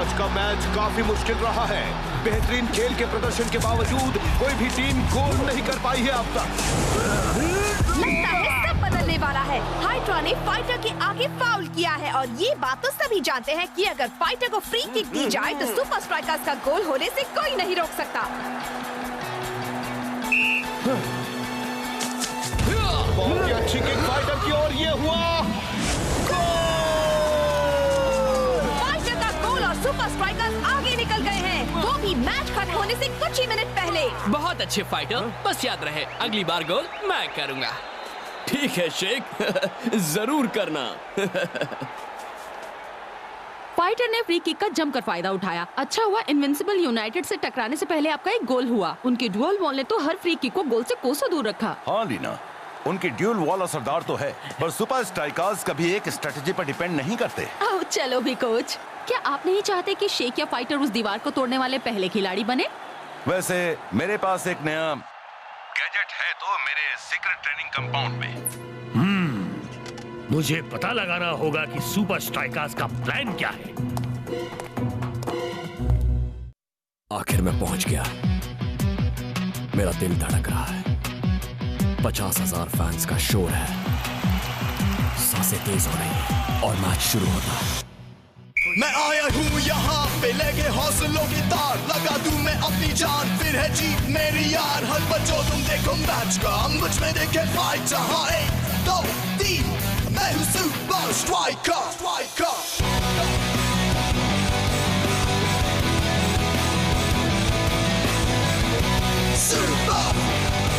आज का मैच काफी मुश्किल रहा है। बेहतरीन खेल के प्रदर्शन के बावजूद कोई भी टीम गोल नहीं कर पाई है अब तक। लगता है सब बदलने वाला है। हाइड्रा ने फाइटर के आगे फाउल किया है और ये बात तो सभी जानते हैं कि अगर फाइटर को फ्री किक दी जाए तो सुपर स्ट्राइकर्स का गोल होने से कोई नहीं रोक सकता। बहुत ही अच्छी किक फाइटर की और ये हुआ फाइटर का गोल और सुपर स्ट्राइकर्स आगे निकल गए हैं, वो भी मैच खत्म होने से कुछ ही मिनट पहले। बहुत अच्छे फाइटर, बस याद रहे अगली बार गोल मैं करूंगा। ठीक है शेख, जरूर करना। फाइटर ने फ्री किक का जमकर फायदा उठाया। अच्छा हुआ इनविंसिबल यूनाइटेड से टकराने से पहले आपका एक गोल हुआ। उनके ड्यूल बॉल ने तो हर फ्री किक को गोल से कोसों दूर रखा। हाँ लीना, उनकी ड्यूल वॉल असरदार तो है, पर सुपर स्ट्राइकर्स कभी एक स्ट्रेटेजी पर डिपेंड नहीं करते। आओ चलो भी कोच, क्या आप नहीं चाहते कि शेख या फाइटर उस दीवार को तोड़ने वाले पहले खिलाड़ी बने? वैसे मेरे पास एक नया गैजेट है तो मेरे सीक्रेट ट्रेनिंग कंपाउंड में। मुझे पता लगाना होगा कि सुपर स्ट्राइकर्स का प्लान क्या है। आखिर मैं पहुंच गया। मेरा दिल धड़क रहा है। 50,000 फैंस का शोर है। सांसें तेज हो रही हैं और मैच शुरू होता है। मैं आया हूँ यहाँ पे लेके हौसलों की तार, लगा दूं मैं अपनी जान, फिर है जीत मेरी यार। हर बच्चों तुम देखो मैच का, मुझ में देखे फाइट। जहाँ 1, 2, 3 मैं हूँ super striker. Super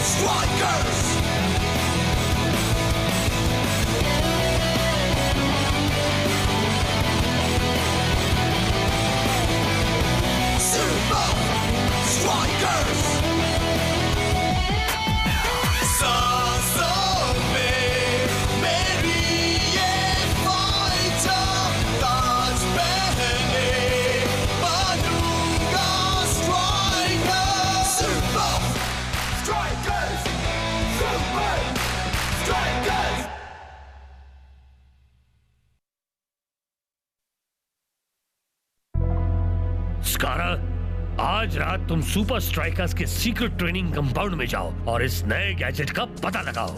strikers. Super Strikers! सांसों में मेरी ये फाइटर, ताज पहने बनूंगा striker. Super Strikers! Super Strikers! स्कारा, आज रात तुम सुपर स्ट्राइकर्स के सीक्रेट ट्रेनिंग कंपाउंड में जाओ और इस नए गैजेट का पता लगाओ।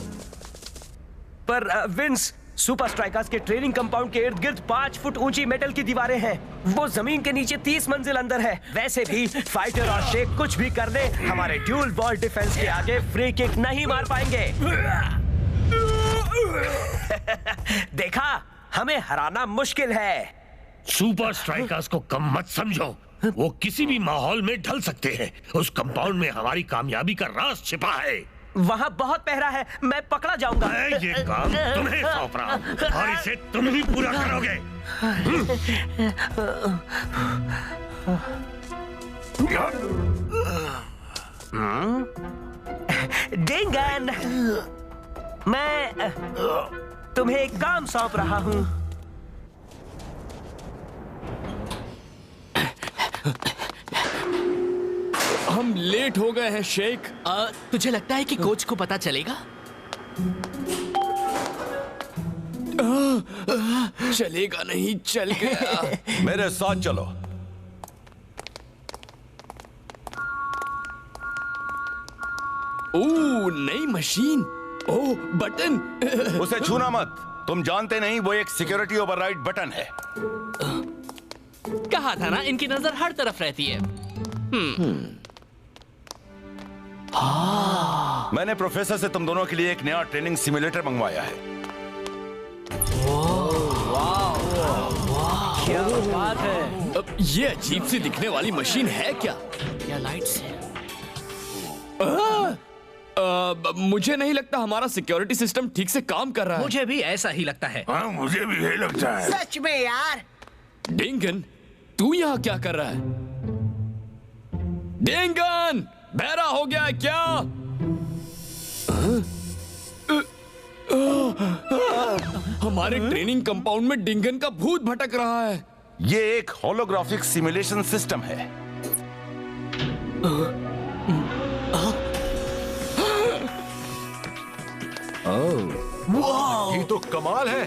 पर विंस, सुपर स्ट्राइकर्स के ट्रेनिंग कंपाउंड के इर्द गिर्द 5 फुट ऊंची मेटल की दीवारें हैं। वो जमीन के नीचे 30 मंजिल अंदर है। वैसे भी फाइटर और शेख कुछ भी कर दे, हमारे ड्यूल बॉल डिफेंस के आगे फ्री किक नहीं मार पाएंगे। देखा, हमें हराना मुश्किल है। सुपर स्ट्राइकर्स को कम मत समझो, वो किसी भी माहौल में ढल सकते हैं। उस कंपाउंड में हमारी कामयाबी का राज छिपा है। वहाँ बहुत पहरा है, मैं पकड़ा जाऊंगा। मैं ये काम तुम्हें सौंप रहा हूँ और इसे तुम ही पूरा करोगे। डिंगन, मैं तुम्हें एक काम सौंप रहा हूँ। हम लेट हो गए हैं शेख। तुझे लगता है कि कोच को पता चलेगा? चलेगा नहीं, चल गया। मेरे साथ चलो। ओह, नई मशीन। ओह, बटन। उसे छूना मत, तुम जानते नहीं वो एक सिक्योरिटी ओवरराइड बटन है। कहा था ना, इनकी नजर हर तरफ रहती है। मैंने प्रोफेसर से तुम दोनों के लिए एक नया ट्रेनिंग सिमुलेटर मंगवाया है। क्या बात है। अब ये अजीब सी दिखने वाली मशीन है क्या? या लाइट्स है। मुझे नहीं लगता हमारा सिक्योरिटी सिस्टम ठीक से काम कर रहा है। मुझे भी ऐसा ही लगता है। हाँ, मुझे भी यही लगता है। सच में यार। डिंगन, तू यहाँ क्या कर रहा है? डिंगन, बहरा हो गया है क्या? हमारे ट्रेनिंग कंपाउंड में डिंगन का भूत भटक रहा है। ये एक होलोग्राफिक सिमुलेशन सिस्टम है। ये तो कमाल है।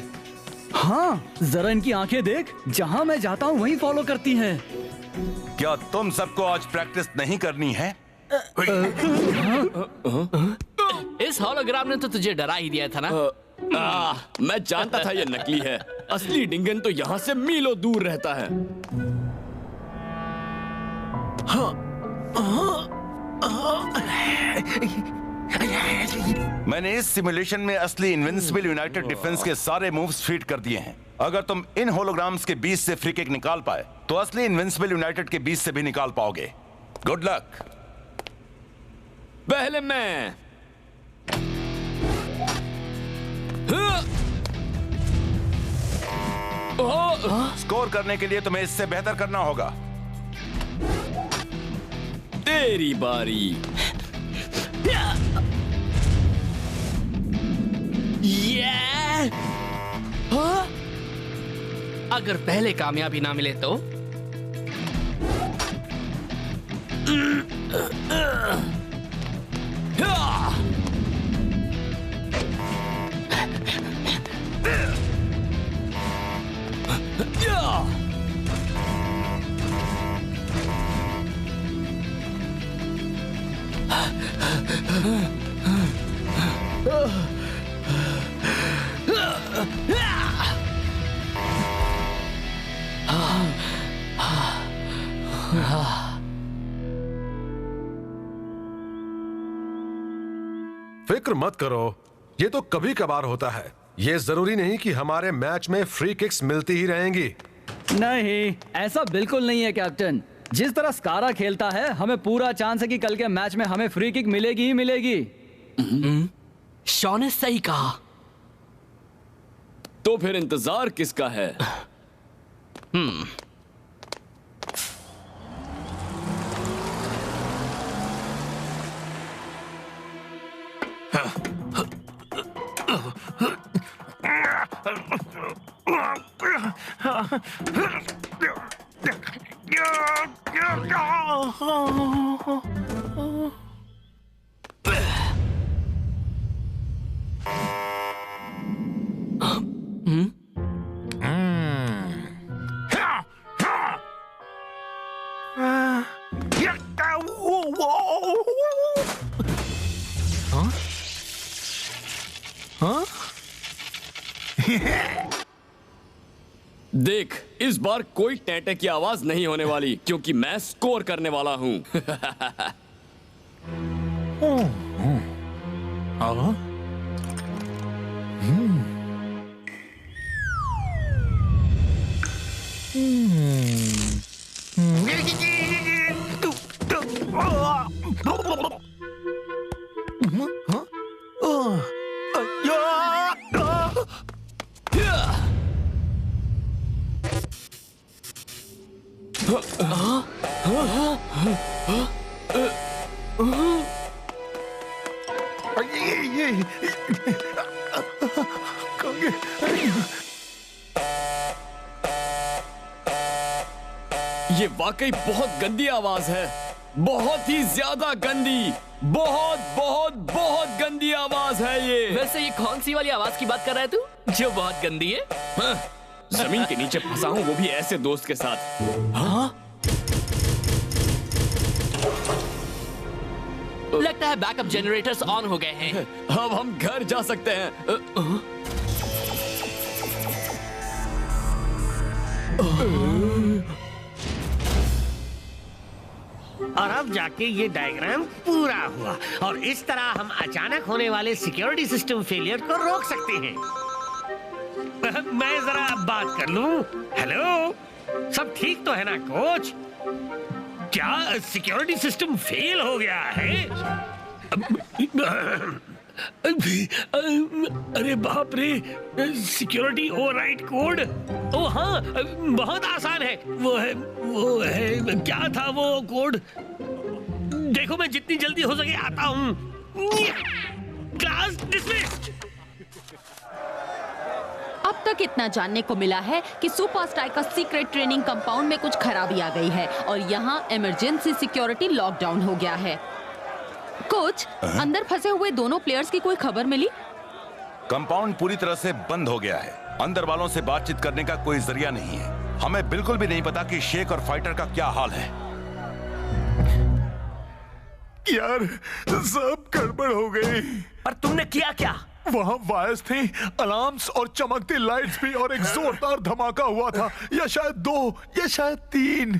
हाँ, जरा इनकी आंखें देख, जहाँ मैं जाता हूँ वहीं फॉलो करती हैं। क्या तुम सबको आज प्रैक्टिस नहीं करनी है? इस होलोग्राम ने तो तुझे डरा ही दिया था ना। मैं जानता था ये नकली है। असली डिंगन तो यहाँ से मीलों दूर रहता है। मैंने इस सिमुलेशन में असली इनविंसिबल यूनाइटेड डिफेंस के सारे मूव्स फीड कर दिए हैं। अगर तुम इन होलोग्राम्स के बीच से फ्री किक निकाल पाए तो असली इनविंसिबल यूनाइटेड के बीच से भी निकाल पाओगे। Good luck. पहले मैं स्कोर करने के लिए तुम्हें इससे बेहतर करना होगा। तेरी बारी। अगर पहले कामयाबी ना मिले तो फिक्र मत करो, ये तो कभी कभार होता है। ये जरूरी नहीं कि हमारे मैच में फ्री किक्स मिलती ही रहेंगी। नहीं, ऐसा बिल्कुल नहीं है कैप्टन। जिस तरह स्कारा खेलता है, हमें पूरा चांस है कि कल के मैच में हमें फ्री किक मिलेगी ही मिलेगी। शॉन ने सही कहा। तो फिर इंतजार किसका है? देख, इस बार कोई टैटे की आवाज नहीं होने वाली, क्योंकि मैं स्कोर करने वाला हूं। ये वाकई बहुत गंदी आवाज है, बहुत ही ज्यादा गंदी, बहुत बहुत बहुत गंदी आवाज है ये। वैसे ये कौन सी वाली आवाज की बात कर रहा है तू, जो बहुत गंदी है? हाँ, जमीन के नीचे फंसा हूं, वो भी ऐसे दोस्त के साथ। हाँ? लगता है बैकअप जनरेटर्स ऑन हो गए हैं। अब हम घर जा सकते हैं। और अब जाके ये डायग्राम पूरा हुआ और इस तरह हम अचानक होने वाले सिक्योरिटी सिस्टम फेलियर को रोक सकते हैं। मैं जरा बात कर लूं। हेलो, सब ठीक तो है ना कोच? क्या सिक्योरिटी सिस्टम फेल हो गया है? अरे बाप रे, सिक्योरिटी ओवरराइड कोड। ओ हाँ, बहुत आसान है। वो है क्या था वो कोड? देखो, मैं जितनी जल्दी हो सके आता हूँ। Class dismissed. अब तक इतना जानने को मिला है कि super strikers secret training compound में कुछ खराबी आ गई है और यहाँ इमरजेंसी सिक्योरिटी लॉकडाउन हो गया है। कोच, अंदर फंसे हुए दोनों प्लेयर्स की कोई खबर मिली? कंपाउंड पूरी तरह से बंद हो गया है। अंदर वालों से बातचीत करने का कोई जरिया नहीं है। हमें बिल्कुल भी नहीं पता कि शेख और फाइटर का क्या हाल है। यार सब गड़बड़ हो गई। पर तुमने किया क्या? वहाँ वायर्स थे, अलार्म्स और चमकती लाइट्स भी, और एक जोरदार धमाका हुआ था, या शायद 2 या शायद 3।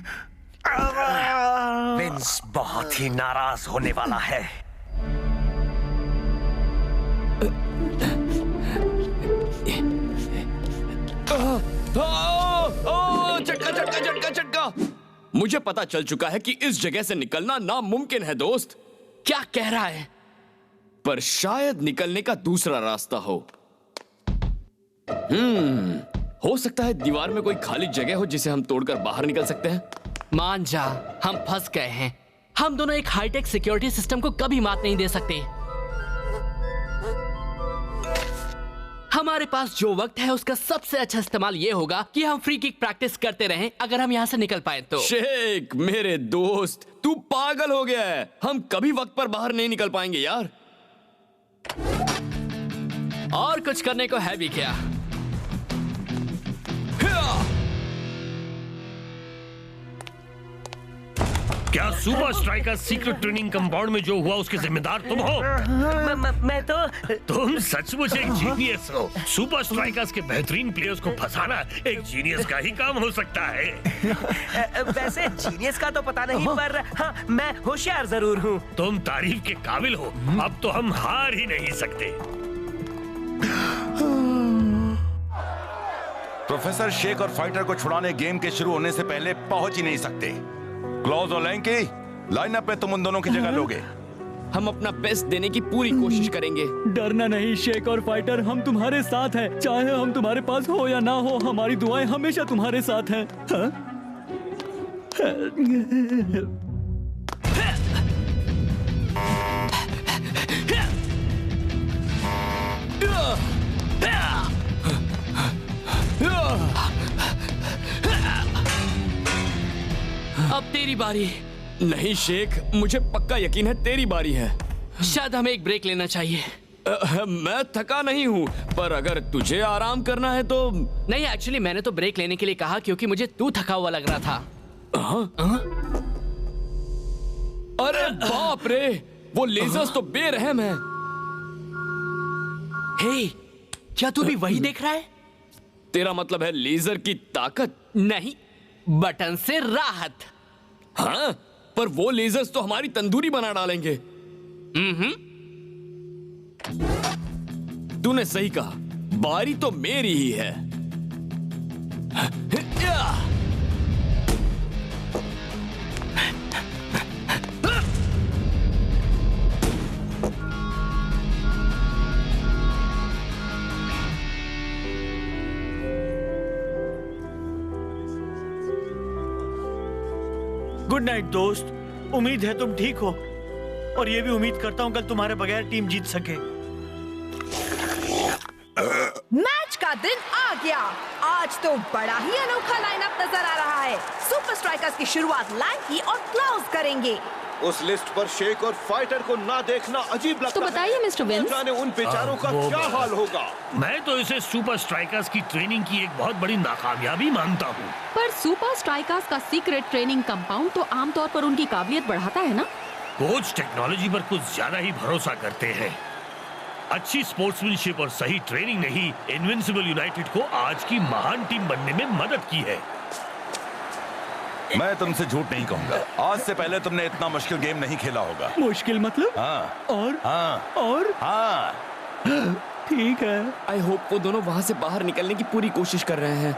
विंस बहुत ही नाराज होने वाला है। झटका झटका झटका झटका। मुझे पता चल चुका है कि इस जगह से निकलना नामुमकिन है दोस्त। क्या कह रहा है? पर शायद निकलने का दूसरा रास्ता हो। हो सकता है दीवार में कोई खाली जगह हो जिसे हम तोड़कर बाहर निकल सकते हैं। मान जा, हम फंस गए हैं। हम दोनों एक हाईटेक सिक्योरिटी सिस्टम को कभी मात नहीं दे सकते। हमारे पास जो वक्त है उसका सबसे अच्छा इस्तेमाल ये होगा कि हम फ्री किक प्रैक्टिस करते रहें, अगर हम यहाँ से निकल पाए तो। शेख मेरे दोस्त, तू पागल हो गया है। हम कभी वक्त पर बाहर नहीं निकल पाएंगे यार। और कुछ करने को है भी क्या? क्या super striker secret training compound में जो हुआ उसके जिम्मेदार तुम हो? मैं तो। तुम सचमुच एक जीनियस हो। सुपर स्ट्राइकर्स के बेहतरीन प्लेयर्स को फंसाना एक जीनियस का ही काम हो सकता है। वैसे जीनियस का तो पता नहीं, पर हाँ, मैं होशियार जरूर हूँ। तुम तारीफ के काबिल हो। अब तो हम हार ही नहीं सकते। प्रोफेसर शेख और फाइटर को छुड़ाने गेम के शुरू होने से पहले पहुंच ही नहीं सकते। क्लॉज और लैंकी, लाइनअप पे तुम उन दोनों की जगह लोगे। हम अपना बेस्ट देने की पूरी कोशिश करेंगे। डरना नहीं शेख और फाइटर, हम तुम्हारे साथ हैं। चाहे हम तुम्हारे पास हो या ना हो, हमारी दुआएं हमेशा तुम्हारे साथ हैं। अब तेरी बारी। नहीं शेख, मुझे पक्का यकीन है तेरी बारी है। शायद हमें एक ब्रेक लेना चाहिए। मैं थका नहीं हूँ, पर अगर तुझे आराम करना है तो। नहीं, एक्चुअली मैंने तो ब्रेक लेने के लिए कहा क्योंकि मुझे तू थका हुआ लग रहा था। अरे बाप रे, वो लेजर्स तो बेरहम है। हे, क्या तू भी वही देख रहा है? तेरा मतलब है लेजर की ताकत? नहीं, बटन से राहत। हाँ, पर वो लेजर्स तो हमारी तंदूरी बना डालेंगे। तूने सही कहा, बारी तो मेरी ही है। गुड नाइट दोस्त। उम्मीद है तुम ठीक हो, और ये भी उम्मीद करता हूँ कल तुम्हारे बगैर टीम जीत सके। मैच का दिन आ गया। आज तो बड़ा ही अनोखा लाइनअप नजर आ रहा है। सुपर स्ट्राइकर्स की शुरुआत लैंकी और क्लाउज करेंगे। उस लिस्ट पर शेख और फाइटर को ना देखना अजीब लगता तो बताइए मिस्टर विंस, जाने उन बेचारों का क्या हाल होगा। मैं तो इसे सुपर स्ट्राइकर्स की ट्रेनिंग की एक बहुत बड़ी नाकामयाबी मानता हूँ। पर सुपर स्ट्राइकर्स का सीक्रेट ट्रेनिंग कंपाउंड तो आमतौर पर उनकी काबिलियत बढ़ाता है ना? कोच टेक्नोलॉजी पर कुछ ज्यादा ही भरोसा करते हैं। अच्छी स्पोर्ट्समैनशिप और सही ट्रेनिंग ने ही इनविंसिबल यूनाइटेड को आज की महान टीम बनने में मदद की है। मैं तुमसे झूठ नहीं कहूंगा, आज से पहले तुमने इतना मुश्किल गेम नहीं खेला होगा। मुश्किल मतलब? हाँ। और हाँ। ठीक है। आई होप वो दोनों वहां से बाहर निकलने की पूरी कोशिश कर रहे हैं।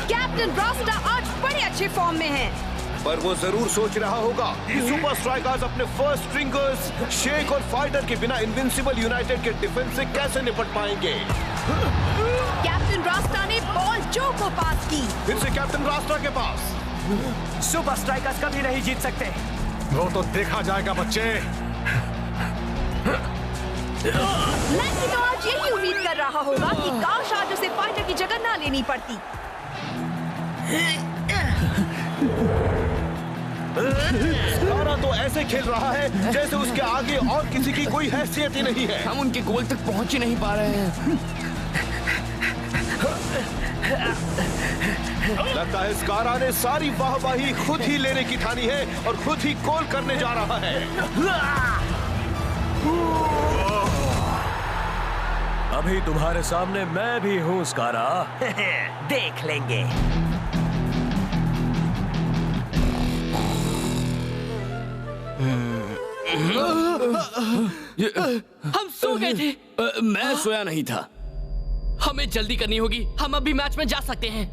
कैप्टन रास्टा आज बड़े अच्छे फॉर्म में है, पर वो जरूर सोच रहा होगा कि सुपर स्ट्राइकर्स अपने फर्स्ट स्ट्रिंगर्स शेख और फाइटर के बिना इनविंसिबल यूनाइटेड के डिफेंस से कैसे निपट पाएंगे। कैप्टन रास्टा ने बॉल जो को पास की। फिर से कैप्टन रास्टा के पास। सुपर स्ट्राइकर्स कभी नहीं जीत सकते। वो तो देखा जाएगा बच्चे। लैंकी तो आज यही उम्मीद कर रहा होगा कि काश आज उसे फाइटर की जगह ना लेनी पड़ती। स्कारा तो ऐसे खेल रहा है जैसे उसके आगे और किसी की कोई हैसियत ही नहीं है। हम उनके गोल तक पहुंच ही नहीं पा रहे हैं। लगता है स्कारा ने सारी वाहवाही खुद ही लेने की ठानी है और खुद ही गोल करने जा रहा है। अभी तुम्हारे सामने मैं भी हूँ स्कारा। देख लेंगे। हम सो गए थे। मैं सोया नहीं था। हमें जल्दी करनी होगी, हम अभी मैच में जा सकते हैं।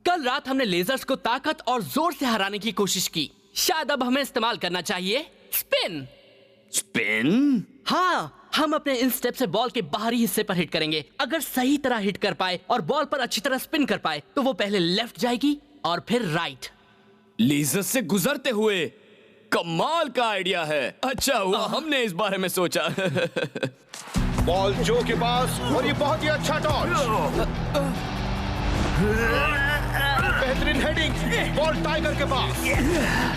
कल रात हमने लेजर्स को ताकत और जोर से हराने की कोशिश की। शायद अब हमें इस्तेमाल करना चाहिए स्पिन। स्पिन? हाँ, हम अपने इन स्टेप से बॉल के बाहरी हिस्से पर हिट करेंगे। अगर सही तरह हिट कर पाए और बॉल पर अच्छी तरह स्पिन कर पाए तो वो पहले लेफ्ट जाएगी और फिर राइट। लेजर्स से गुजरते हुए? कमाल का आइडिया है। अच्छा हुआ हमने इस बारे में सोचा। बॉल जो के पास और ये बहुत ही अच्छा डॉज। बेहतरीन हेडिंग। बॉल टाइगर के पास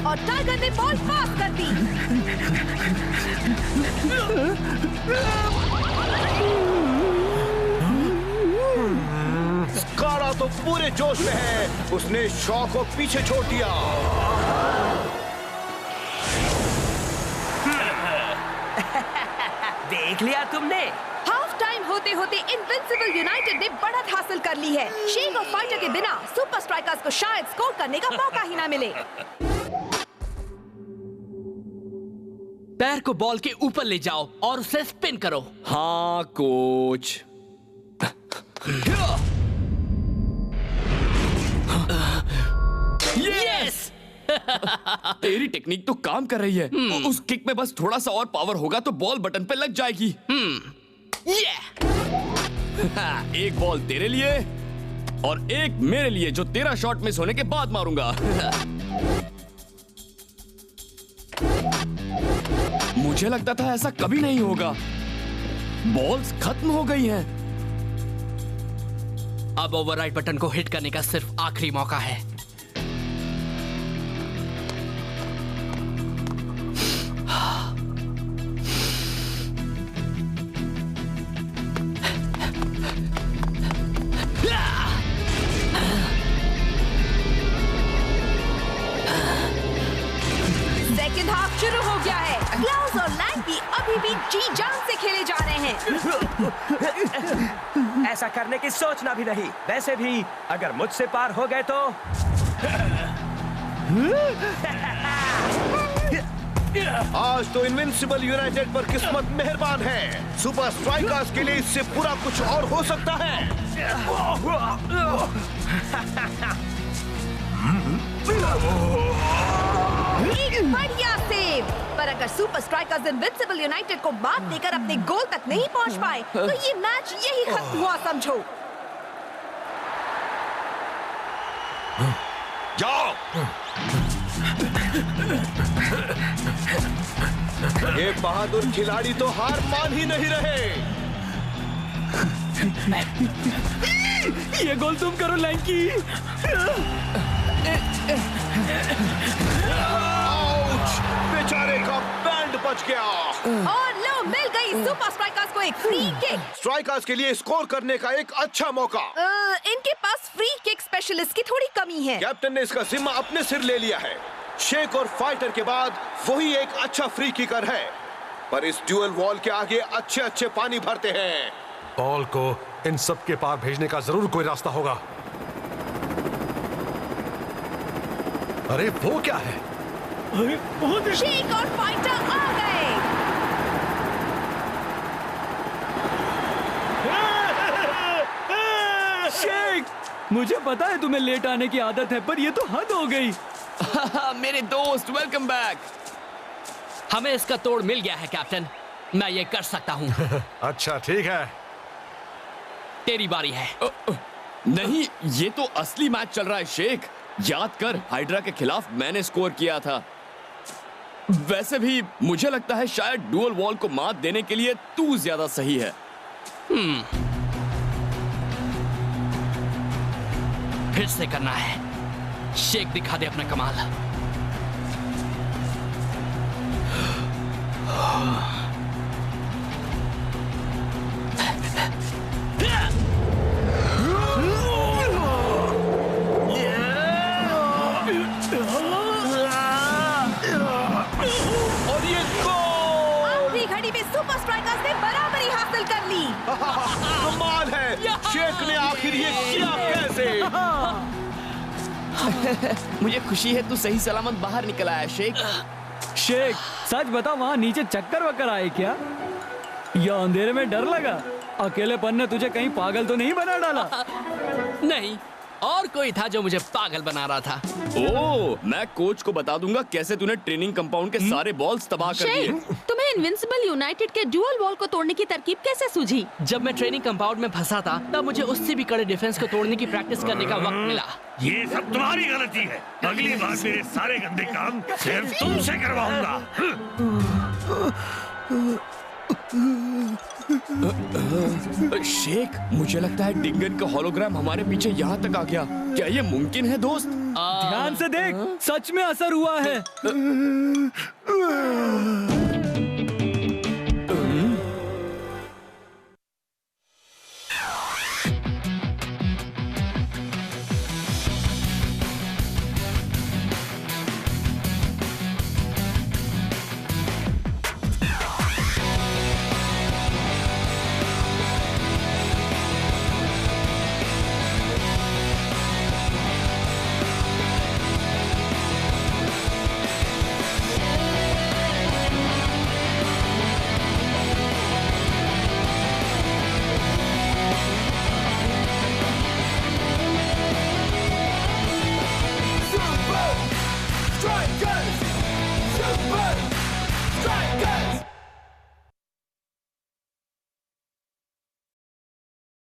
और टाइगर ने बॉल पास कर दी। स्कारा तो पूरे जोश में है। उसने शॉ को पीछे छोड़ दिया। देख लिया तुमने? हाफ टाइम होते होते इनविंसिबल यूनाइटेड ने बढ़त हासिल कर ली है। शेक और फाइटर के बिना सुपर स्ट्राइकर्स को शायद स्कोर करने का मौका ही ना मिले। पैर को बॉल के ऊपर ले जाओ और उसे स्पिन करो। हाँ कोच। यस! तेरी टेक्निक तो काम कर रही है। उस किक में बस थोड़ा सा और पावर होगा तो बॉल बटन पे लग जाएगी। एक बॉल तेरे लिए और एक मेरे लिए, जो तेरा शॉट मिस होने के बाद मारूंगा। मुझे लगता था ऐसा कभी नहीं होगा। बॉल्स खत्म हो गई हैं। अब ओवरराइड बटन को हिट करने का सिर्फ आखिरी मौका है। सेकंड हाफ शुरू हो गया है। क्लाउस और लैंकी अभी भी जी जान से खेले जा रहे हैं। ऐसा करने की सोचना भी नहीं। वैसे भी अगर मुझसे पार हो गए तो आज तो इनविंसिबल यूनाइटेड पर किस्मत मेहरबान है। सुपर स्ट्राइकर्स के लिए इससे पूरा कुछ और हो सकता है। एक बढ़िया सेव। पर अगर सुपर स्ट्राइकर्स इनविंसिबल यूनाइटेड को मात देकर अपने गोल तक नहीं पहुंच पाए तो ये मैच यही खत्म हुआ समझो। जाओ। ये बहादुर खिलाड़ी तो हार मान ही नहीं रहे। ये गोल तुम करो लैंकी। बेचारे का बैंड बच गया। और लो मिल गई सुपर स्ट्राइकर्स को एक फ्री किक। स्ट्राइकर्स के लिए स्कोर करने का एक अच्छा मौका। इनके पास फ्री किक स्पेशलिस्ट की थोड़ी कमी है। कैप्टन ने इसका जिम्मा अपने सिर ले लिया है। शेक और फाइटर के बाद वही एक अच्छा फ्री किकर है। पर इस ड्यूअल वॉल के आगे अच्छे अच्छे पानी भरते हैं। बॉल को इन सब के पार भेजने का जरूर कोई रास्ता होगा। अरे वो क्या है? शेक और फाइटर आ गए। शेक, मुझे पता है तुम्हें लेट आने की आदत है, पर ये तो हद हो गई। मेरे दोस्त, वेलकम बैक। हमें इसका तोड़ मिल गया है कैप्टन। मैं ये कर सकता हूँ। अच्छा ठीक है, तेरी बारी है। नहीं, ये तो असली मैच चल रहा है शेख। याद कर, हाइड्रा के खिलाफ मैंने स्कोर किया था। वैसे भी मुझे लगता है शायद डुअल वॉल को मात देने के लिए तू ज्यादा सही है। फिर से करना है। शेक दिखा दे अपना कमाल। और ये गोल! आखिरी घड़ी में सुपर स्ट्राइकर्स ने बराबरी हासिल कर ली। कमाल है, शेख ने आखिर ये किया कैसे? मुझे खुशी है तू सही सलामत बाहर निकल आया शेख। शेख सच बता, वहाँ नीचे चक्कर वक्कर आए क्या, या अंधेरे में डर लगा? अकेलेपन ने तुझे कहीं पागल तो नहीं बना डाला? नहीं, और कोई था जो मुझे पागल बना रहा था। ओह, मैं कोच को बता दूंगा कैसे तूने ट्रेनिंग कंपाउंड के सारे बॉल्स तबाह कर दिए। तुम्हें इनविंसिबल यूनाइटेड के ड्यूअल वॉल को तोड़ने की तरकीब कैसे सूझी? जब मैं ट्रेनिंग कंपाउंड में फंसा था तब मुझे उससे भी कड़े डिफेंस को तोड़ने की प्रैक्टिस करने का वक्त मिला। ये सब तुम्हारी गलती है। अगली बार मेरे सारे गंदे काम सिर्फ तुमसे करवाऊंगा। शेख, मुझे लगता है डिंगन का होलोग्राम हमारे पीछे यहाँ तक आ गया। क्या ये मुमकिन है दोस्त? ध्यान से देख, सच में असर हुआ है। Strikers! Super Strikers!